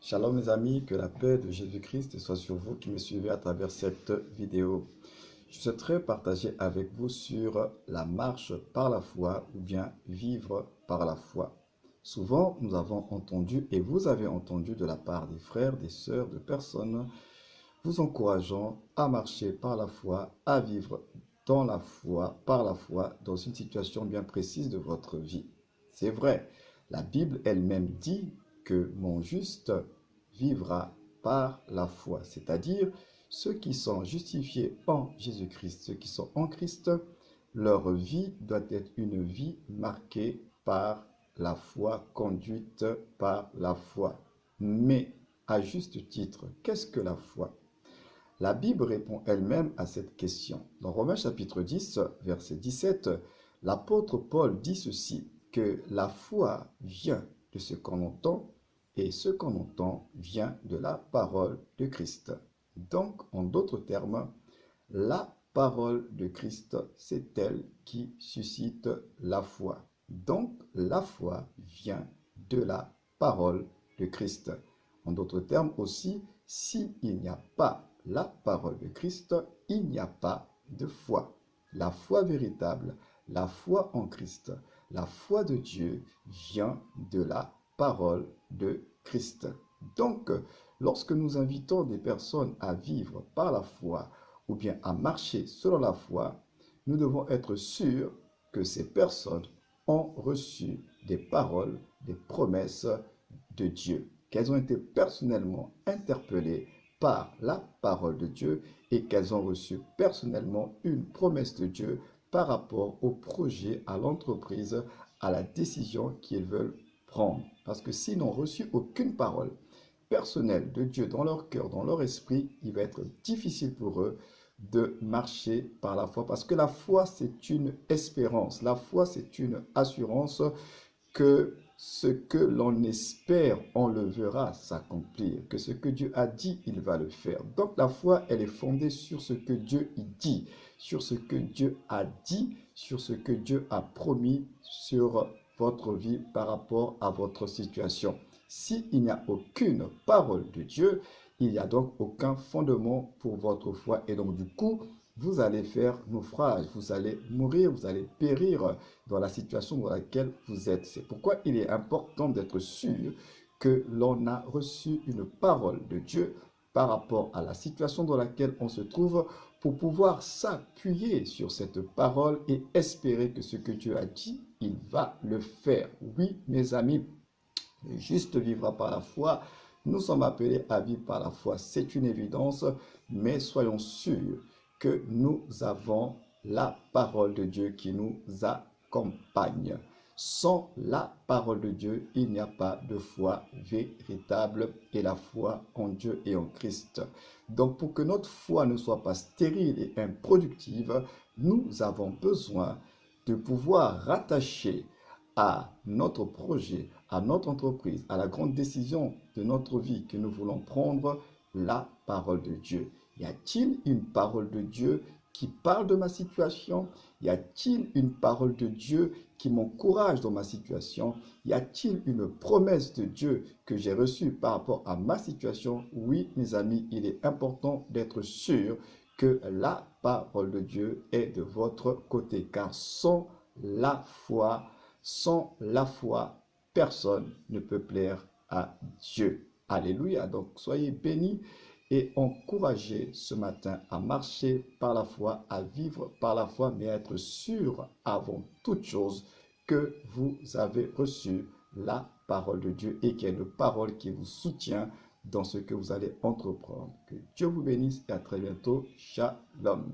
Shalom mes amis, que la paix de Jésus-Christ soit sur vous qui me suivez à travers cette vidéo. Je souhaiterais partager avec vous sur la marche par la foi ou bien vivre par la foi. Souvent, nous avons entendu et vous avez entendu de la part des frères, des sœurs, de personnes vous encourageant à marcher par la foi, à vivre dans la foi, par la foi, dans une situation bien précise de votre vie. C'est vrai, la Bible elle-même dit que mon juste vivra par la foi, c'est-à-dire ceux qui sont justifiés en Jésus-Christ, ceux qui sont en Christ, leur vie doit être une vie marquée par la foi, conduite par la foi. Mais, à juste titre, qu'est-ce que la foi? La Bible répond elle-même à cette question. Dans Romains chapitre 10, verset 17, l'apôtre Paul dit ceci, que la foi vient de ce qu'on entend et ce qu'on entend vient de la parole de Christ. Donc, en d'autres termes, la parole de Christ, c'est elle qui suscite la foi. Donc, la foi vient de la parole de Christ. En d'autres termes aussi, s'il n'y a pas la parole de Christ, il n'y a pas de foi. La foi véritable, la foi en Christ, la foi de Dieu vient de la parole de Christ. Donc, lorsque nous invitons des personnes à vivre par la foi ou bien à marcher selon la foi, nous devons être sûrs que ces personnes ont reçu des paroles, des promesses de Dieu, qu'elles ont été personnellement interpellées par la parole de Dieu et qu'elles ont reçu personnellement une promesse de Dieu par rapport au projet, à l'entreprise, à la décision qu'ils veulent prendre. Parce que s'ils n'ont reçu aucune parole personnelle de Dieu dans leur cœur, dans leur esprit, il va être difficile pour eux de marcher par la foi. Parce que la foi, c'est une espérance. La foi, c'est une assurance que ce que l'on espère, on le verra s'accomplir, que ce que Dieu a dit, il va le faire. Donc la foi, elle est fondée sur ce que Dieu dit, sur ce que Dieu a dit, sur ce que Dieu a promis sur votre vie par rapport à votre situation. S'il n'y a aucune parole de Dieu, il n'y a donc aucun fondement pour votre foi et donc du coup, vous allez faire naufrage, vous allez mourir, vous allez périr dans la situation dans laquelle vous êtes. C'est pourquoi il est important d'être sûr que l'on a reçu une parole de Dieu par rapport à la situation dans laquelle on se trouve pour pouvoir s'appuyer sur cette parole et espérer que ce que Dieu a dit, il va le faire. Oui, mes amis, le juste vivra par la foi. Nous sommes appelés à vivre par la foi. C'est une évidence, mais soyons sûrs que nous avons la parole de Dieu qui nous accompagne. Sans la parole de Dieu, il n'y a pas de foi véritable et la foi en Dieu et en Christ. Donc pour que notre foi ne soit pas stérile et improductive, nous avons besoin de pouvoir rattacher à notre projet, à notre entreprise, à la grande décision de notre vie que nous voulons prendre, la parole de Dieu. Y a-t-il une parole de Dieu qui parle de ma situation? Y a-t-il une parole de Dieu qui m'encourage dans ma situation? Y a-t-il une promesse de Dieu que j'ai reçue par rapport à ma situation? Oui, mes amis, il est important d'être sûr que la parole de Dieu est de votre côté, car sans la foi, personne ne peut plaire à Dieu. Alléluia. Donc, soyez bénis et encouragés ce matin à marcher par la foi, à vivre par la foi, mais à être sûr avant toute chose que vous avez reçu la parole de Dieu et qu'il y a une parole qui vous soutient dans ce que vous allez entreprendre. Que Dieu vous bénisse et à très bientôt. Shalom.